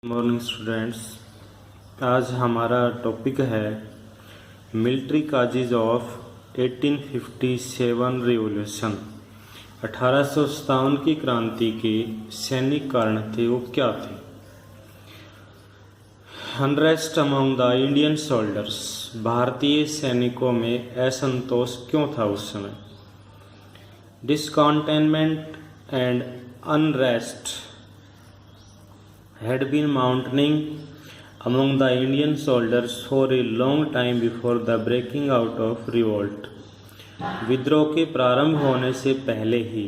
Morning students, आज हमारा topic है मिलिट्री काजेज ऑफ 1857 रिवॉल्यूशन। 1857 की क्रांति के सैनिक कारण थे, वो क्या थे? Unrest among the Indian soldiers, भारतीय सैनिकों में असंतोष क्यों था उस समय? Discontentment and unrest had been mounting among the Indian soldiers for a long time before the breaking out of revolt. विद्रोह के प्रारंभ होने से पहले ही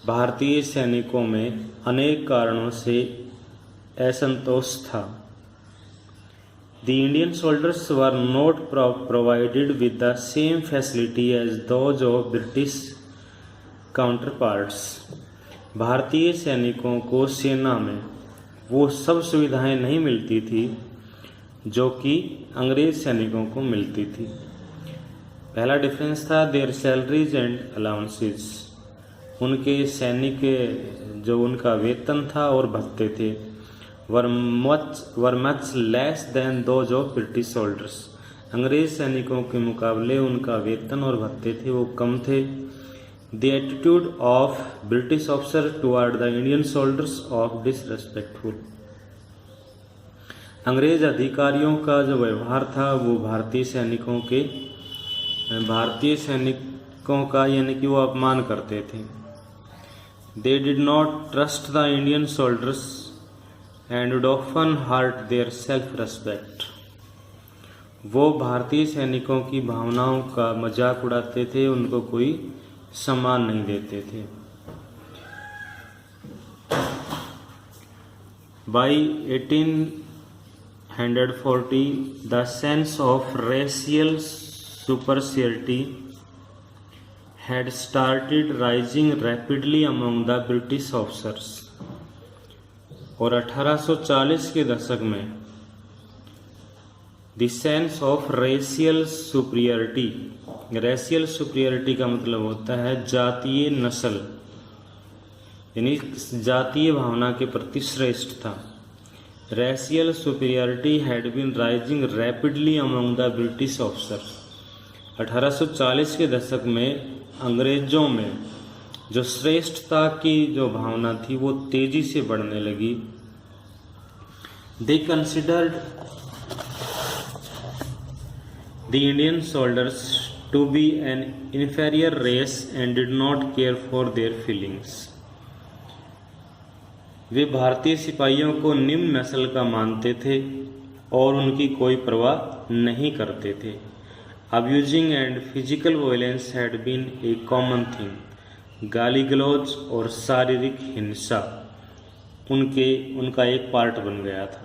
भारतीय सैनिकों में अनेक कारणों से असंतोष था। The Indian soldiers were not provided with the same facility as those of British counterparts. भारतीय सैनिकों को सेना में वो सब सुविधाएं नहीं मिलती थी जो कि अंग्रेज सैनिकों को मिलती थी। पहला डिफरेंस था देयर सैलरीज एंड अलाउंसेस, उनके सैनिक जो उनका वेतन था और भत्ते थे were much less than those of British soldiers. अंग्रेज सैनिकों के मुकाबले उनका वेतन और भत्ते थे वो कम थे। The attitude of British officers toward the Indian soldiers of disrespectful. अंग्रेज अधिकारियों का जो व्यवहार था वो भारतीय सैनिकों का यानी कि वो अपमान करते थे। They did not trust the Indian soldiers and would often hurt their self-respect. वो भारतीय सैनिकों की भावनाओं का मजाक उड़ाते थे, उनको कोई सम्मान नहीं देते थे। By 1840, the sense of racial superiority had started rising rapidly among the British officers. और 1840 के दशक में The sense of racial superiority, racial superiority का मतलब होता है जातीय नस्ल, यानी जातीय भावना के प्रति श्रेष्ठता। Racial superiority had been rising rapidly among the British officers. 1840 के दशक में अंग्रेजों में जो श्रेष्ठता की जो भावना थी वो तेजी से बढ़ने लगी। दे considered the Indian soldiers to be an inferior race and did not care for their feelings. वे भारतीय सिपाहियों को निम्न नस्ल का मानते थे और उनकी कोई परवाह नहीं करते थे। Abusing and physical violence had been a common thing. गाली गलौज और शारीरिक हिंसा उनका एक पार्ट बन गया था,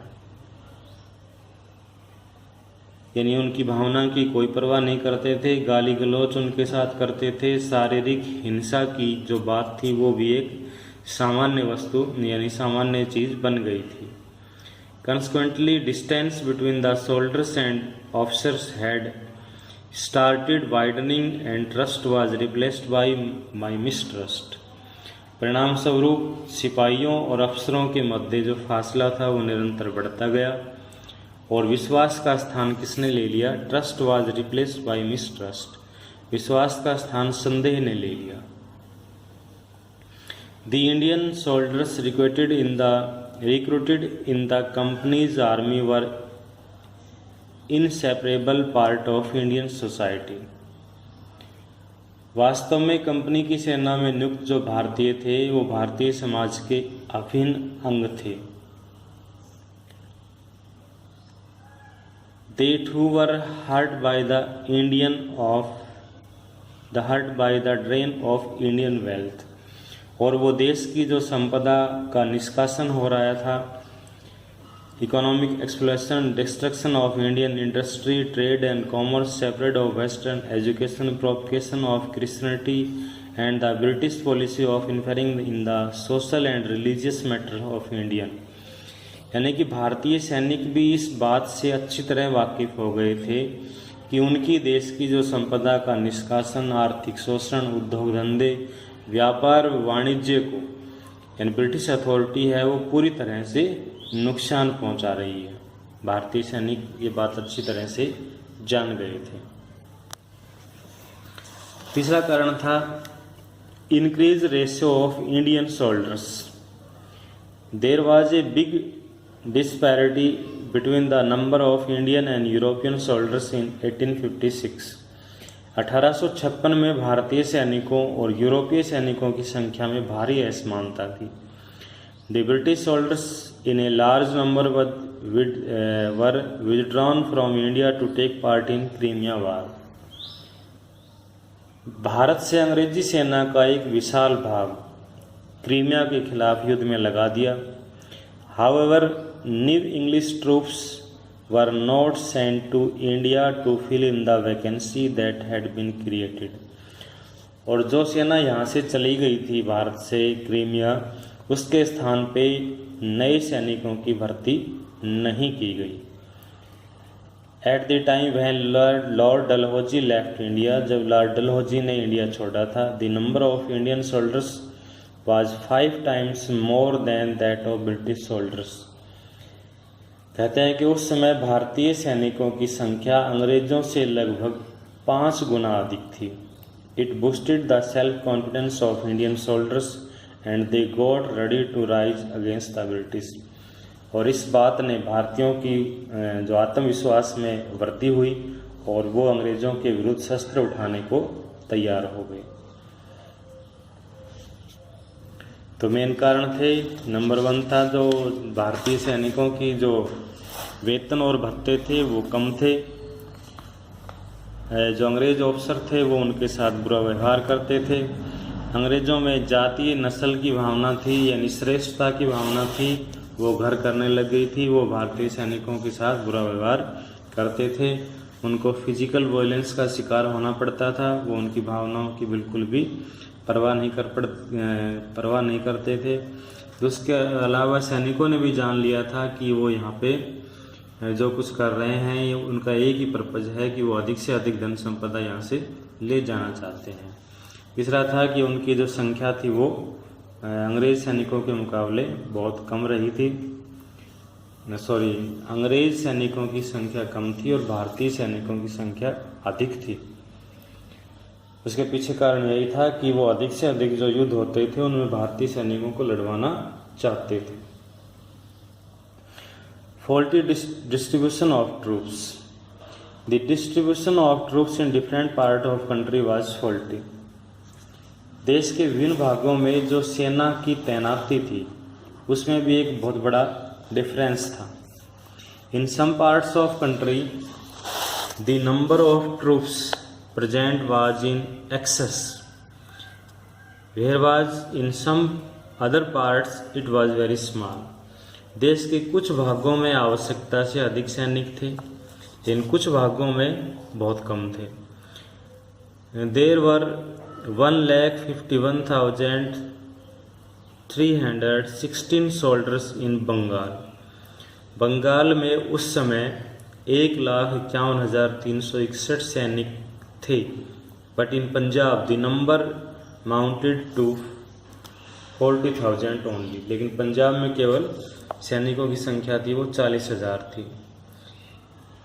यानी उनकी भावना की कोई परवाह नहीं करते थे, गाली गलौज उनके साथ करते थे। शारीरिक हिंसा की जो बात थी वो भी एक सामान्य वस्तु यानी सामान्य चीज़ बन गई थी। Consequently, distance between the soldiers and officers had started widening and trust was replaced by mistrust. परिणाम स्वरूप सिपाहियों और अफसरों के मध्य जो फासला था वो निरंतर बढ़ता गया और विश्वास का स्थान किसने ले लिया? Trust was replaced by mistrust, विश्वास का स्थान संदेह ने ले लिया। The Indian soldiers recruited in the companies army were inseparable part of Indian society. वास्तव में कंपनी की सेना में नियुक्त जो भारतीय थे वो भारतीय समाज के अभिन्न अंग थे। They too were hurt by the drain of Indian wealth. और वो देश की जो संपदा का निष्कासन हो रहा था, economic exploration, destruction of Indian industry, trade and commerce, separate of western education, propagation of Christianity and the British policy of interfering in the social and religious matter of Indian. यानी कि भारतीय सैनिक भी इस बात से अच्छी तरह वाकिफ हो गए थे कि उनकी देश की जो संपदा का निष्कासन, आर्थिक शोषण, उद्योग धंधे, व्यापार वाणिज्य को यानी ब्रिटिश अथॉरिटी है वो पूरी तरह से नुकसान पहुंचा रही है। भारतीय सैनिक ये बात अच्छी तरह से जान गए थे। तीसरा कारण था increase ratio of Indian soldiers. There was a big disparity between the number of Indian and European soldiers in 1856। 1856 में भारतीय सैनिकों और यूरोपीय सैनिकों की संख्या में भारी असमानता थी। The British soldiers in a large number were withdrawn from India to take part in Crimea war. Bharat से अंग्रेजी सेना का एक विशाल भाग क्रीमिया के खिलाफ युद्ध में लगा दिया। However new English troops were not sent to India to fill in the vacancy that had been created. और जो सेना यहाँ से चली गई थी भारत से क्रीमिया, उसके स्थान पे नए सैनिकों की भर्ती नहीं की गई। एट द टाइम वह लॉर्ड डलहौजी लेफ्ट इंडिया, जब लॉर्ड डलहौजी ने इंडिया छोड़ा था, the number of Indian soldiers was 5 times more than that of British soldiers. कहते हैं कि उस समय भारतीय सैनिकों की संख्या अंग्रेजों से लगभग 5 गुना अधिक थी। It boosted the self confidence of Indian soldiers and they got ready to rise against the British. और इस बात ने भारतीयों की जो आत्मविश्वास में वृद्धि हुई और वो अंग्रेजों के विरुद्ध शस्त्र उठाने को तैयार हो गए। तो मेन कारण थे, नंबर 1 था जो भारतीय सैनिकों की जो वेतन और भत्ते थे वो कम थे। जो अंग्रेज ऑफिसर थे वो उनके साथ बुरा व्यवहार करते थे। अंग्रेजों में जातीय नस्ल की भावना थी, यानी श्रेष्ठता की भावना थी, वो घर करने लग गई थी। वो भारतीय सैनिकों के साथ बुरा व्यवहार करते थे, उनको फिजिकल वायलेंस का शिकार होना पड़ता था। वो उनकी भावनाओं की बिल्कुल भी परवाह नहीं करते थे। उसके अलावा सैनिकों ने भी जान लिया था कि वो यहाँ पे जो कुछ कर रहे हैं ये उनका एक ही पर्पज है कि वो अधिक से अधिक धन संपदा यहाँ से ले जाना चाहते हैं। तीसरा था कि उनकी जो संख्या थी वो अंग्रेज सैनिकों के मुकाबले बहुत कम रही थी। अंग्रेज सैनिकों की संख्या कम थी और भारतीय सैनिकों की संख्या अधिक थी। उसके पीछे कारण यही था कि वो अधिक से अधिक जो युद्ध होते थे उनमें भारतीय सैनिकों को लड़वाना चाहते थे। Faulty distribution of troops. The distribution of troops in different part of country was faulty. देश के विभिन्न भागों में जो सेना की तैनाती थी उसमें भी एक बहुत बड़ा डिफरेंस था। In some parts of country the number of troops present was in excess, whereas in some other parts it was very small। देश के कुछ भागों में आवश्यकता से अधिक सैनिक थे, इन कुछ भागों में बहुत कम थे। There were 1,51,316 soldiers in Bengal. Bengal में उस समय 1,51,361 सैनिक थे। But in Punjab the number mounted to 40,000 only. लेकिन पंजाब में केवल सैनिकों की संख्या थी वो 40,000 थी।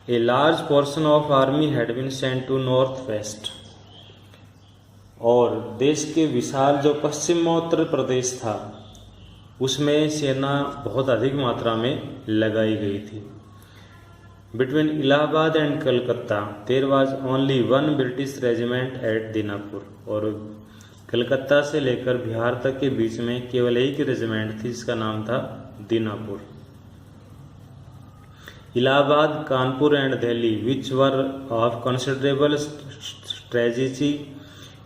A large portion of army had been sent to north west. और देश के विशाल जो पश्चिमोत्तर प्रदेश था उसमें सेना बहुत अधिक मात्रा में लगाई गई थी। Between Allahabad and Calcutta there was only 1 British regiment at Dinapur. और कलकत्ता से लेकर बिहार तक के बीच में केवल एक ही रेजिमेंट थी जिसका नाम था Dinapur. Allahabad, Kanpur and Delhi which were of considerable strategic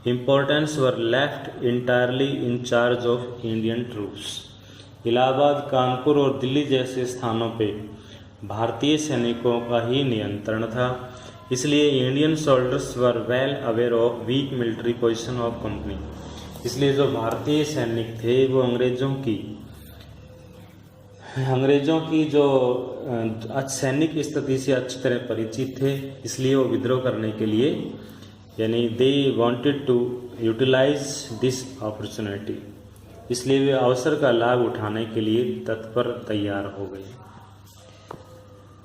importance were left entirely in charge of Indian troops। Allahabad, Kanpur और दिल्ली जैसे स्थानों पे भारतीय सैनिकों का ही नियंत्रण था। इसलिए Indian soldiers were well aware of weak military position of company. इसलिए जो भारतीय सैनिक थे वो अंग्रेजों की जो सैनिक स्थिति से अच्छी तरह परिचित थे। इसलिए वो विद्रोह करने के लिए यानी they wanted to utilise this opportunity. इसलिए वे अवसर का लाभ उठाने के लिए तत्पर तैयार हो गए।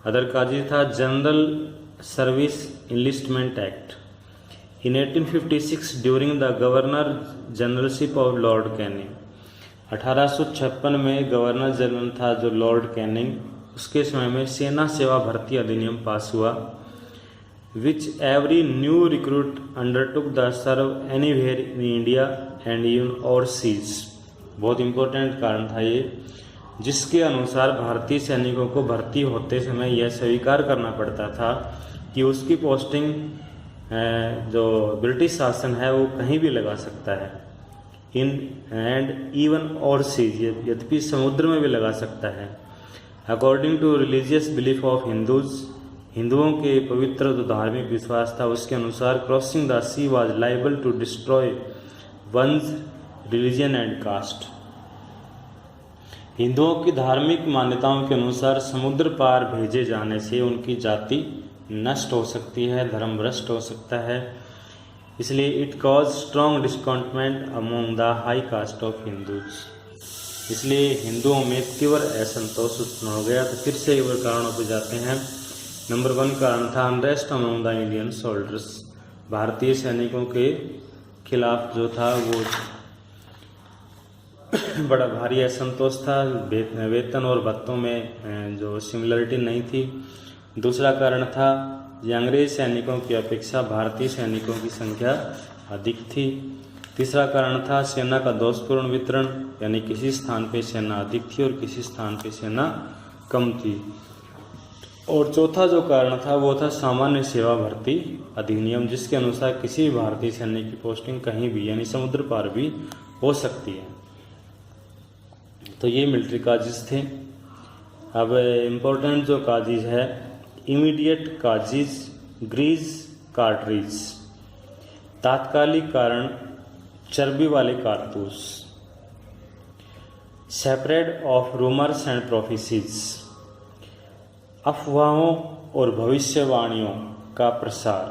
अदर काजी था general service enlistment act. In 1856 during the governor generalship of Lord Canning, 1856 में गवर्नर जनरल था जो लॉर्ड कैनिंग, उसके समय में सेना सेवा भर्ती अधिनियम पास हुआ। Which every new recruit undertook the serve anywhere in India and even overseas. बहुत इंपॉर्टेंट कारण था ये, जिसके अनुसार भारतीय सैनिकों को भर्ती होते समय यह स्वीकार करना पड़ता था कि उसकी पोस्टिंग जो ब्रिटिश शासन है वो कहीं भी लगा सकता है। इन एंड इवन ओवरसीज, यद्यपि समुद्र में भी लगा सकता है। According to religious belief of Hindus, हिंदुओं के पवित्र जो धार्मिक विश्वास था उसके अनुसार crossing the sea was liable to destroy one's religion and caste. हिंदुओं की धार्मिक मान्यताओं के अनुसार समुद्र पार भेजे जाने से उनकी जाति नष्ट हो सकती है, धर्म भ्रष्ट हो सकता है। इसलिए it caused strong discontentment among the high caste of Hindus. इसलिए हिंदुओं में तीव्र असंतोष उत्पन्न हो गया। तो फिर से एक कारणों पर जाते हैं। नंबर 1 कारण था unrest among the Indian soldiers. भारतीय सैनिकों के खिलाफ जो था वो बड़ा भारी असंतोष था। वेतन और भत्तों में जो सिमिलरिटी नहीं थी। दूसरा कारण था कि अंग्रेज सैनिकों की अपेक्षा भारतीय सैनिकों की संख्या अधिक थी। तीसरा कारण था सेना का दोषपूर्ण वितरण, यानी किसी स्थान पे सेना अधिक थी और किसी स्थान पे सेना कम थी। और चौथा जो कारण था वो था सामान्य सेवा भर्ती अधिनियम, जिसके अनुसार किसी भी भारतीय सैनिक की पोस्टिंग कहीं भी यानी समुद्र पार भी हो सकती है। तो ये मिलिट्री काजिज थे। अब इम्पोर्टेंट जो काजिज है, इमीडिएट काजिज, ग्रीज कार्ट्रिज। तात्कालिक कारण चर्बी वाले कारतूस। Separate of rumours and prophecies, अफवाहों और भविष्यवाणियों का प्रसार।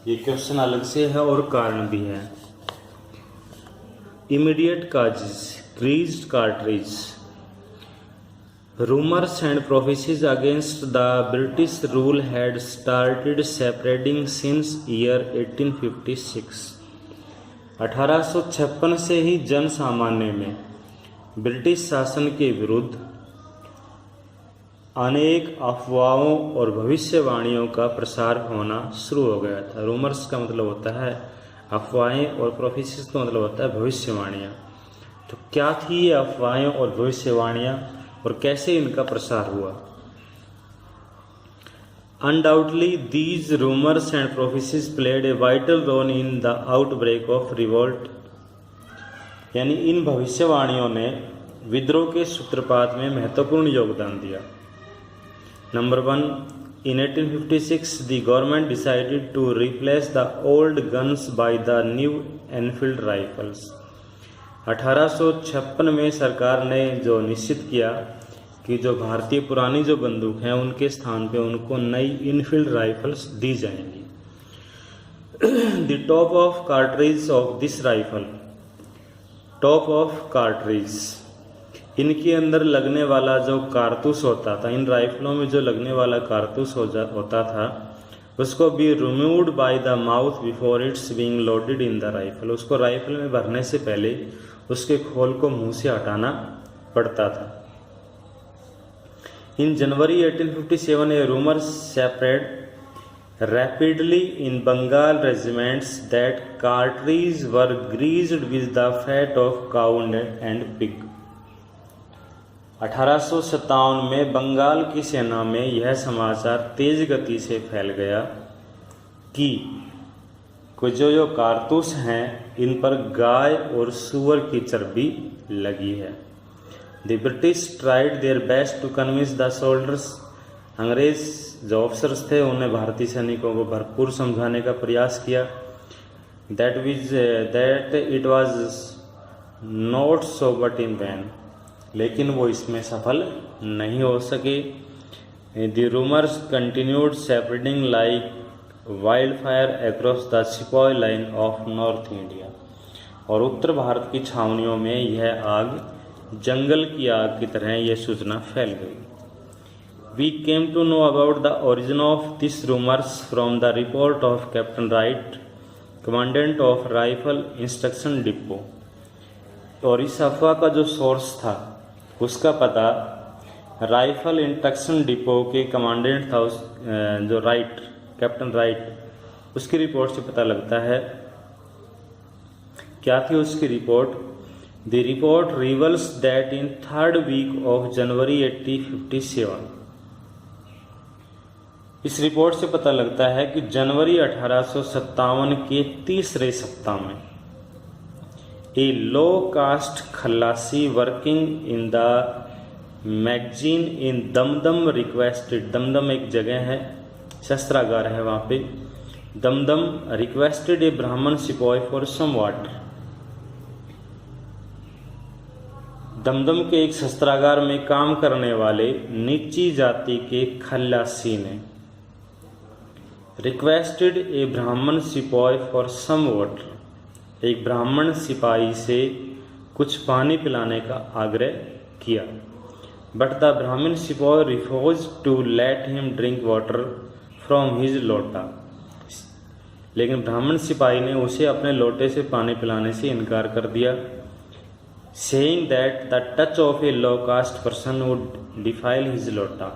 ये क्वेश्चन अलग से है और कारण भी है। Immediate causes, greased cartridge, rumours and prophecies against the British rule had started separating since year 1856। 1856 से ही जन सामान्य में ब्रिटिश शासन के विरुद्ध अनेक अफवाहों और भविष्यवाणियों का प्रसार होना शुरू हो गया था। रूमर्स का मतलब होता है अफवाहें और प्रोफेसीज का मतलब होता है भविष्यवाणियाँ। तो क्या थी ये अफवाहें और भविष्यवाणियाँ और कैसे इनका प्रसार हुआ? Undoubtedly, these rumors and prophecies played a vital role in the outbreak of revolt। यानी इन भविष्यवाणियों ने विद्रोह के सूत्रपात में महत्वपूर्ण योगदान दिया। Number 1, in 1856 the government decided to replace the old guns by the new Enfield rifles। 1856 में सरकार ने जो निश्चित किया कि जो भारतीय पुरानी जो बंदूक हैं उनके स्थान पे उनको नई इनफील्ड राइफल्स दी जाएंगी। The top of cartridge of this rifle, top of cartridge, इनके अंदर लगने वाला जो कारतूस होता था, इन राइफलों में जो लगने वाला कारतूस होता था उसको be removed by the mouth before it's being loaded in the rifle. उसको राइफल में भरने से पहले उसके खोल को मुंह से हटाना पड़ता था। इन जनवरी 1857 ए rumour spread rapidly in Bengal regiments that cartridges were greased with the fat of cow and pig। 1857 में बंगाल की सेना में यह समाचार तेज गति से फैल गया कि कुछ जो कारतूस हैं इन पर गाय और सूअर की चर्बी लगी है। The British tried their best to convince the soldiers. अंग्रेज जो ऑफिसर्स थे उन्हें भारतीय सैनिकों को भरपूर समझाने का प्रयास किया that it was not so but in vain, लेकिन वो इसमें सफल नहीं हो सके। The rumours continued spreading like wildfire across the sepoy line of north India. और उत्तर भारत की छावनियों में यह आग जंगल की आग की तरह यह सूचना फैल गई। We came to know about the origin of these rumors from the report of Captain Wright, commandant of Rifle Instruction Depot। और इस अफवाह का जो सोर्स था उसका पता राइफल इंस्ट्रक्शन डिपो के कमांडेंट था जो राइट, कैप्टन राइट, उसकी रिपोर्ट से पता लगता है। क्या थी उसकी report? The report reveals that in third week of January 1857, इस रिपोर्ट से पता लगता है कि जनवरी 1857 के तीसरे सप्ताह में a low caste khalasi working in the magazine in Dumdum requested, Dumdum एक जगह है, शस्त्रागार है वहाँ पे, दमदम रिक्वेस्टेड ए ब्राह्मण सिपाही फॉर सम वाटर। दमदम के एक शस्त्रागार में काम करने वाले नीची जाति के खल्लासी ने रिक्वेस्टेड ए ब्राह्मण सिपाही फॉर सम वाटर, एक ब्राह्मण सिपाही से कुछ पानी पिलाने का आग्रह किया। But the Brahmin sipahi refuse to let him drink water from his lota, लेकिन ब्राह्मण सिपाही ने उसे अपने लोटे से पानी पिलाने से इनकार कर दिया। Saying that the touch of a low caste person would defile his lota,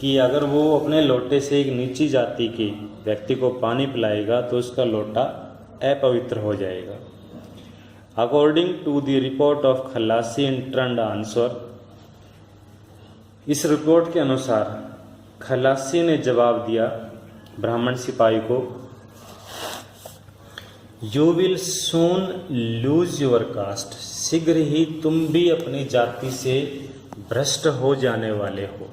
कि अगर वो अपने लोटे से एक नीची जाति के व्यक्ति को पानी पिलाएगा तो उसका लोटा अपवित्र हो जाएगा। According to the report of khalasi in trend answer, इस रिपोर्ट के अनुसार खल्लासी ने जवाब दिया ब्राह्मण सिपाही को, you will soon lose your caste, शीघ्र ही तुम भी अपनी जाति से भ्रष्ट हो जाने वाले हो।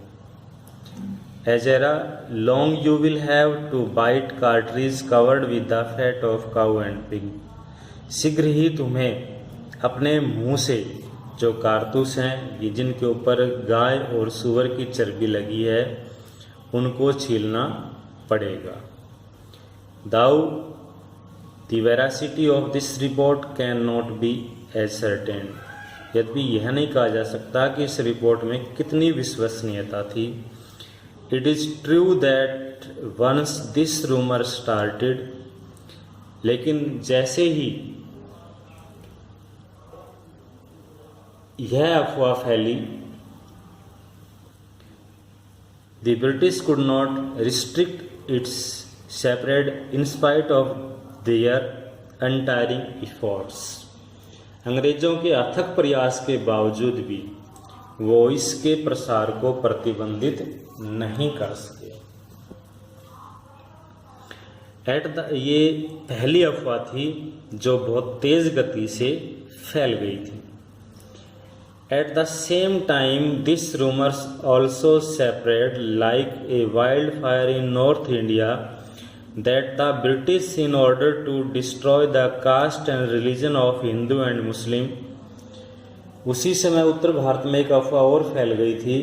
Ere long you will have to bite cartridges covered with the fat of cow and pig, शीघ्र ही तुम्हें अपने मुंह से जो कारतूस हैं जिनके ऊपर गाय और सूअर की चर्बी लगी है उनको छीलना पड़ेगा। Though the veracity of this report can not be ascertain, यद्यपि यह नहीं कहा जा सकता कि इस रिपोर्ट में कितनी विश्वसनीयता थी। It is true that once this rumour started, लेकिन जैसे ही यह अफवाह फैली, the British could not restrict its separate in spite of their untiring efforts, अंग्रेजों के अथक प्रयास के बावजूद भी वो इसके प्रसार को प्रतिबंधित नहीं कर सके। ये पहली अफवाह थी जो बहुत तेज गति से फैल गई थी। At the same time this rumours also separate like a wild fire in north India that the British in order to destroy the caste and religion of Hindu and Muslim, उसी समय उत्तर भारत में एक अफवाह और फैल गई थी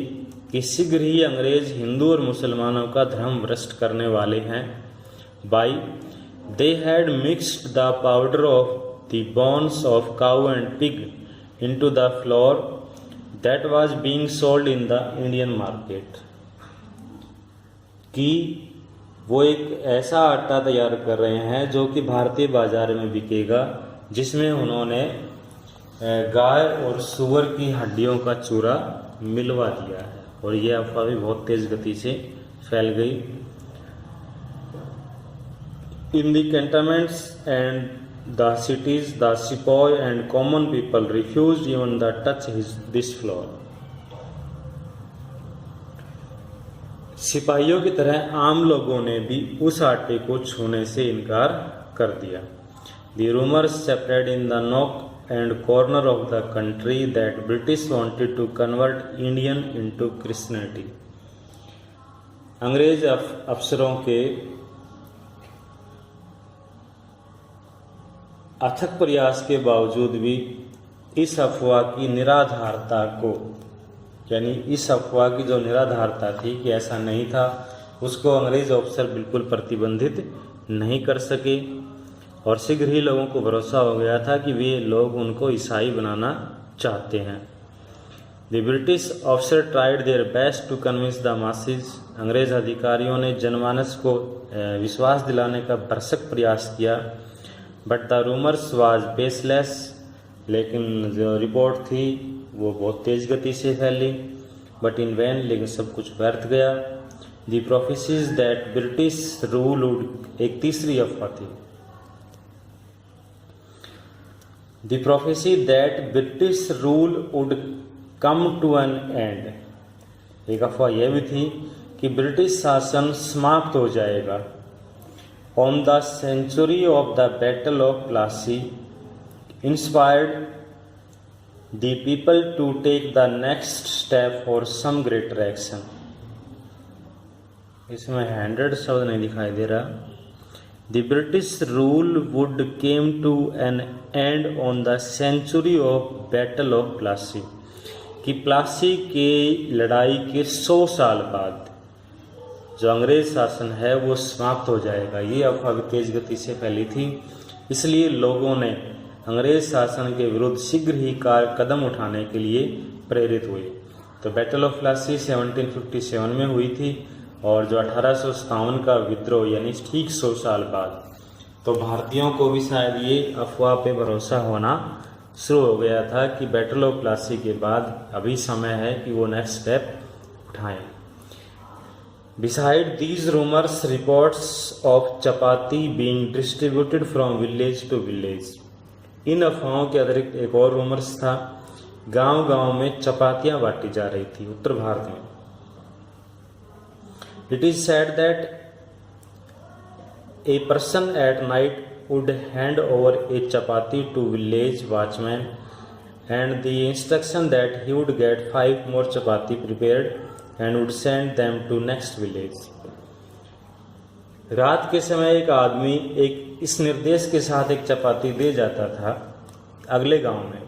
कि शीघ्र ही अंग्रेज हिंदू और मुसलमानों का धर्म भ्रष्ट करने वाले हैं। By they had mixed the powder of the bones of cow and pig into the floor that was being sold in the Indian market, कि वो एक ऐसा आटा तैयार कर रहे हैं जो कि भारतीय बाजार में बिकेगा, जिसमें उन्होंने गाय और सूअर की हड्डियों का चूरा मिलवा दिया है। और यह अफवाह भी बहुत तेज गति से फैल गई। In the cantonments and the cities the sipahi and common people refused even the touch this flour, सिपाहियों की तरह आम लोगों ने भी उस आटे को छूने से इनकार कर दिया। The rumours spread in the knock and corner of the country that British wanted to convert Indian into Christianity, अंग्रेज अफसरों के अथक प्रयास के बावजूद भी इस अफवाह की निराधारता को, यानी इस अफवाह की जो निराधारता थी कि ऐसा नहीं था, उसको अंग्रेज अफसर बिल्कुल प्रतिबंधित नहीं कर सके। और शीघ्र ही लोगों को भरोसा हो गया था कि वे लोग उनको ईसाई बनाना चाहते हैं। The British officer tried their best to convince the masses. अंग्रेज अधिकारियों ने जनमानस को विश्वास दिलाने का भरसक प्रयास किया। But the rumours was baseless. लेकिन जो रिपोर्ट थी वो बहुत तेज गति से फैली। बट इन वैन, लेकिन सब कुछ व्यर्थ गया। The prophecies that British rule would, एक तीसरी अफवाह थी। The prophecy that British rule would come to an end, एक अफवाह यह भी थी कि ब्रिटिश शासन समाप्त हो जाएगा। On the century of the battle of Plassey inspired the people to take the next step for some greater action. इसमें 100 शब्द नहीं दिखाई दे रहा। The British rule would came to an end on the century of battle of Plassey, कि प्लासी की लड़ाई के 100 साल बाद जो अंग्रेज शासन है वो समाप्त हो जाएगा। ये अफवाह तेज गति से फैली थी, इसलिए लोगों ने अंग्रेज शासन के विरुद्ध शीघ्र ही कदम उठाने के लिए प्रेरित हुए। तो बैटल ऑफ प्लासी 1757 में हुई थी और जो 1857 का विद्रोह यानी ठीक 100 साल बाद, तो भारतीयों को भी शायद ये अफवाह पे भरोसा होना शुरू हो गया था कि बैटल ऑफ प्लासी के बाद अभी समय है कि वो नेक्स्ट स्टेप उठाएं। Beside these rumors, reports of chapati being distributed from village to village. इन अफवाहों के अतिरिक्त एक और रूमर्स था, गांव-गांव में चपातियां बांटी जा रही थी उत्तर भारत में। It is said that a person at night would hand over a chapati to village watchman and the instruction that he would get 5 more chapati prepared and would send them to next village. रात के समय एक आदमी एक इस निर्देश के साथ एक चपाती दे जाता था अगले गांव में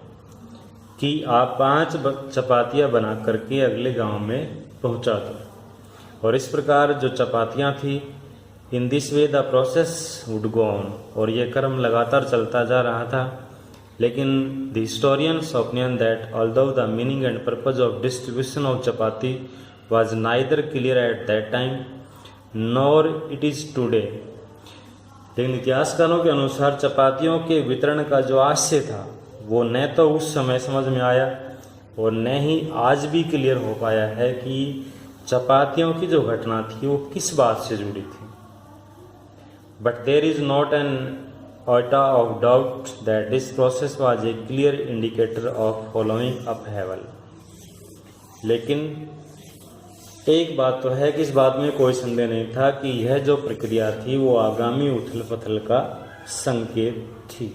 कि आप 5 चपातियां बना करके अगले गांव में पहुंचा दो। और इस प्रकार जो चपातियां थी, in this way the process would go on, और यह क्रम लगातार चलता जा रहा था। लेकिन the historians opinion that although the meaning and purpose of distribution of chapati was neither clear at that time nor it is today. लेकिन इतिहासकारों के अनुसार चपातियों के वितरण का जो आशय था वो न तो उस समय समझ में आया और न ही आज भी क्लियर हो पाया है कि चपातियों की जो घटना थी वो किस बात से जुड़ी थी। But there is not an iota of doubt that this process was a clear indicator of following upheaval. लेकिन एक बात तो है कि इस बात में कोई संदेह नहीं था कि यह जो प्रक्रिया थी वो आगामी उथल पुथल का संकेत थी।